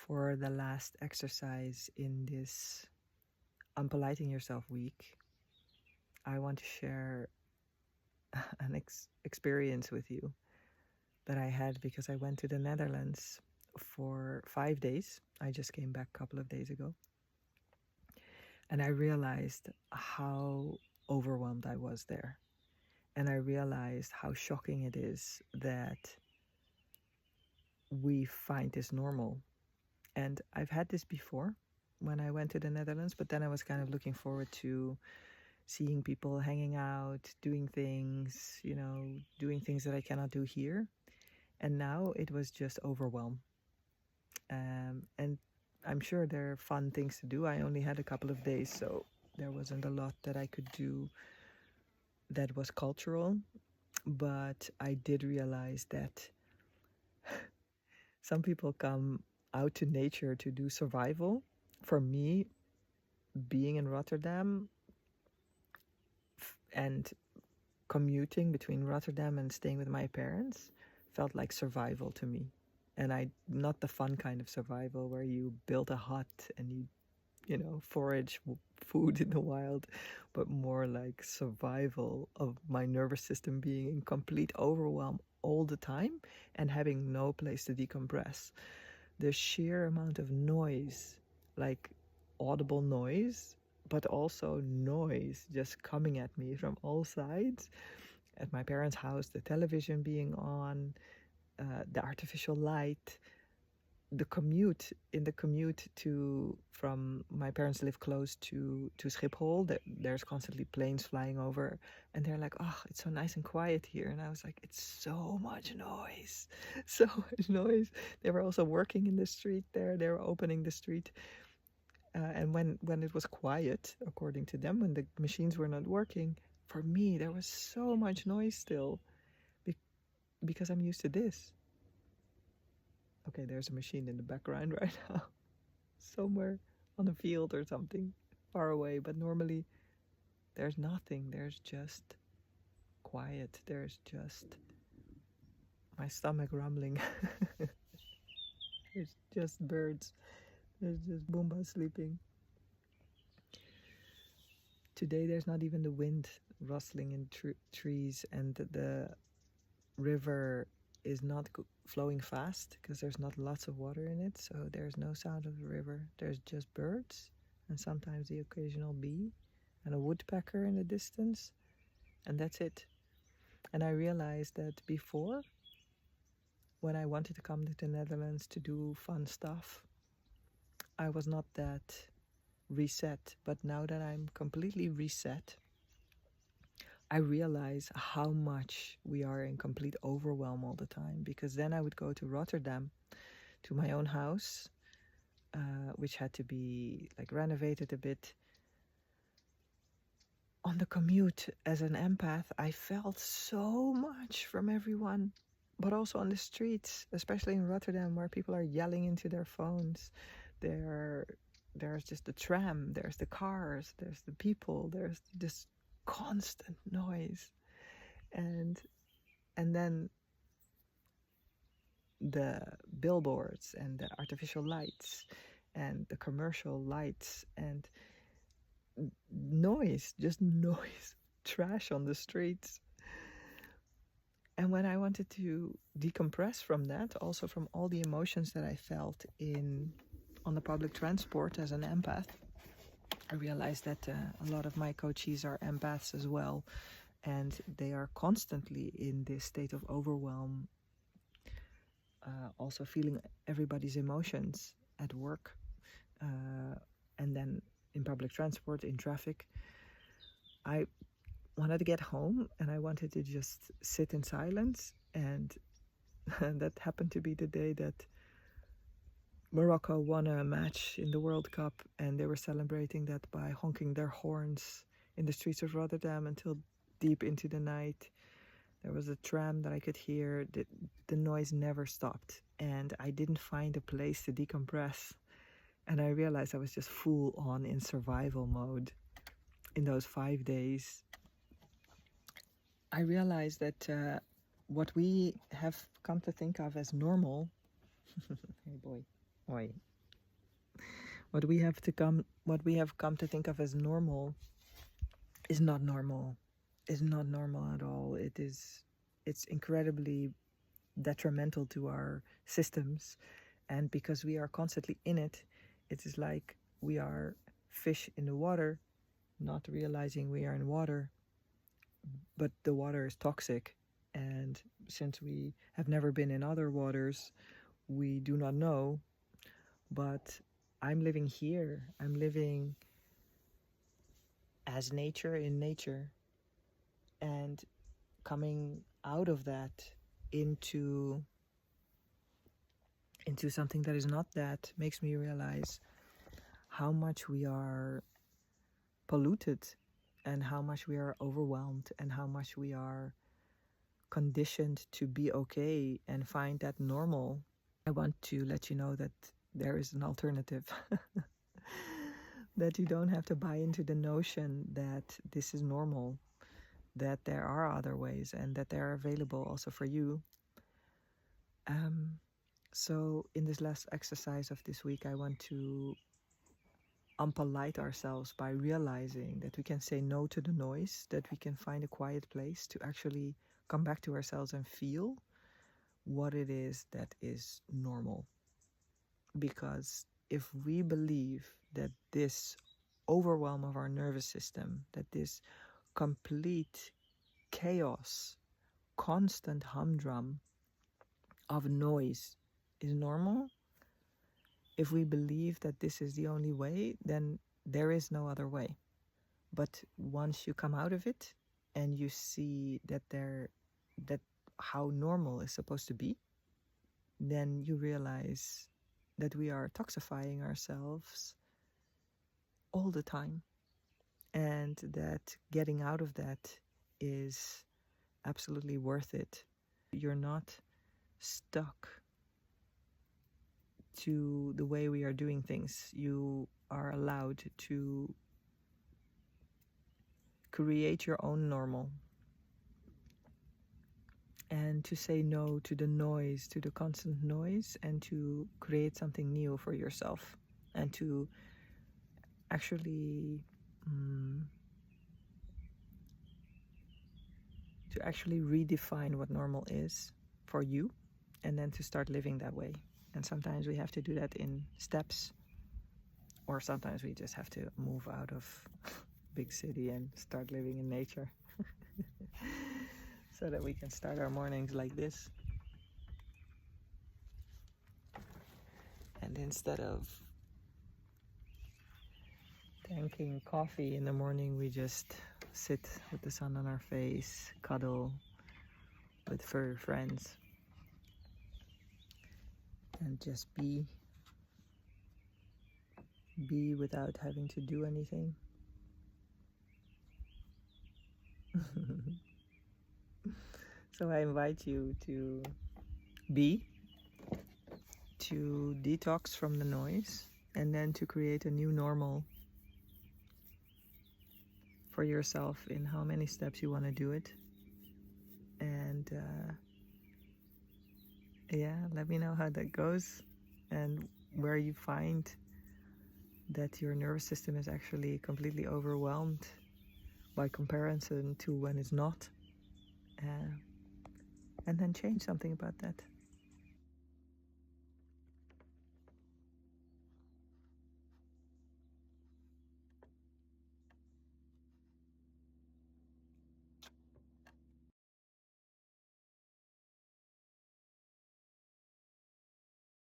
For the last exercise in this Unpoliting Yourself week, I want to share an experience with you that I had because I went to the Netherlands for 5 days. I just came back a couple of days ago. And I realized how overwhelmed I was there. And I realized how shocking it is that we find this normal. And I've had this before when I went to the Netherlands, but then I was kind of looking forward to seeing people hanging out, doing things, doing things that I cannot do here. And now it was just overwhelm. And I'm sure there are fun things to do. I only had a couple of days, so there wasn't a lot that I could do that was cultural. But I did realize that some people come out to nature to do survival. For me, being in Rotterdam and commuting between Rotterdam and staying with my parents felt like survival to me. And not the fun kind of survival where you build a hut and you forage food in the wild, but more like survival of my nervous system being in complete overwhelm all the time and having no place to decompress. The sheer amount of noise, like audible noise, but also noise just coming at me from all sides. At my parents' house, the television being on, the artificial light, the commute from my parents live close to Schiphol. There's constantly planes flying over, and they're like, oh, it's so nice and quiet here. And I was like, it's so much noise. So much noise. They were also working in the street there. They were opening the street. And when it was quiet, according to them, when the machines were not working, for me, there was so much noise still because I'm used to this. Okay, there's a machine in the background right now, somewhere on a field or something, far away. But normally there's nothing. There's just quiet. There's just my stomach rumbling. There's just birds. There's just Boomba sleeping. Today there's not even the wind rustling in trees, and the river is not flowing fast because there's not lots of water in it, so there's no sound of the river. There's just birds and sometimes the occasional bee and a woodpecker in the distance, and that's it. And I realized that before, when I wanted to come to the Netherlands to do fun stuff, I was not that reset. But now that I'm completely reset, I realize how much we are in complete overwhelm all the time, because then I would go to Rotterdam to my own house, which had to be like renovated a bit. On the commute as an empath, I felt so much from everyone, but also on the streets, especially in Rotterdam, where people are yelling into their phones. There's just the tram, there's the cars, there's the people, there's this constant noise, and then the billboards and the artificial lights and the commercial lights and noise, just noise, trash on the streets. And when I wanted to decompress from that, also from all the emotions that I felt on the public transport as an empath, I realized that a lot of my coachees are empaths as well, and they are constantly in this state of overwhelm, also feeling everybody's emotions at work, and then in public transport, in traffic. I wanted to get home and I wanted to just sit in silence, and that happened to be the day that Morocco won a match in the World Cup, and they were celebrating that by honking their horns in the streets of Rotterdam until deep into the night. There was a tram that I could hear. The noise never stopped, and I didn't find a place to decompress. And I realized I was just full on in survival mode in those 5 days. I realized that what we have come to think of as normal, hey boy, oi, What we have come to think of as normal is not normal. Is not normal at all. It's incredibly detrimental to our systems, and because we are constantly in it, it is like we are fish in the water, not realizing we are in water, but the water is toxic. And since we have never been in other waters, we do not know. But I'm living here. I'm living as nature in nature, and coming out of that into something that is not that makes me realize how much we are polluted, and how much we are overwhelmed, and how much we are conditioned to be okay and find that normal. I want to let you know that there is an alternative. That you don't have to buy into the notion that this is normal, that there are other ways, and that they are available also for you. So in this last exercise of this week, I want to unpolite ourselves by realizing that we can say no to the noise, that we can find a quiet place to actually come back to ourselves and feel what it is that is normal. Because if we believe that this overwhelm of our nervous system, that this complete chaos, constant humdrum of noise is normal, if we believe that this is the only way, then there is no other way. But once you come out of it and you see that how normal is supposed to be, then you realize that we are toxifying ourselves all the time, and that getting out of that is absolutely worth it. You're not stuck to the way we are doing things. You are allowed to create your own normal, and to say no to the noise, to the constant noise, and to create something new for yourself, and to actually redefine what normal is for you, and then to start living that way. And sometimes we have to do that in steps, or sometimes we just have to move out of big city and start living in nature. So that we can start our mornings like this. And instead of drinking coffee in the morning, we just sit with the sun on our face, cuddle with furry friends, and just be without having to do anything. So I invite you to be, to detox from the noise, and then to create a new normal for yourself in how many steps you want to do it. And let me know how that goes, and where you find that your nervous system is actually completely overwhelmed by comparison to when it's not. And then change something about that.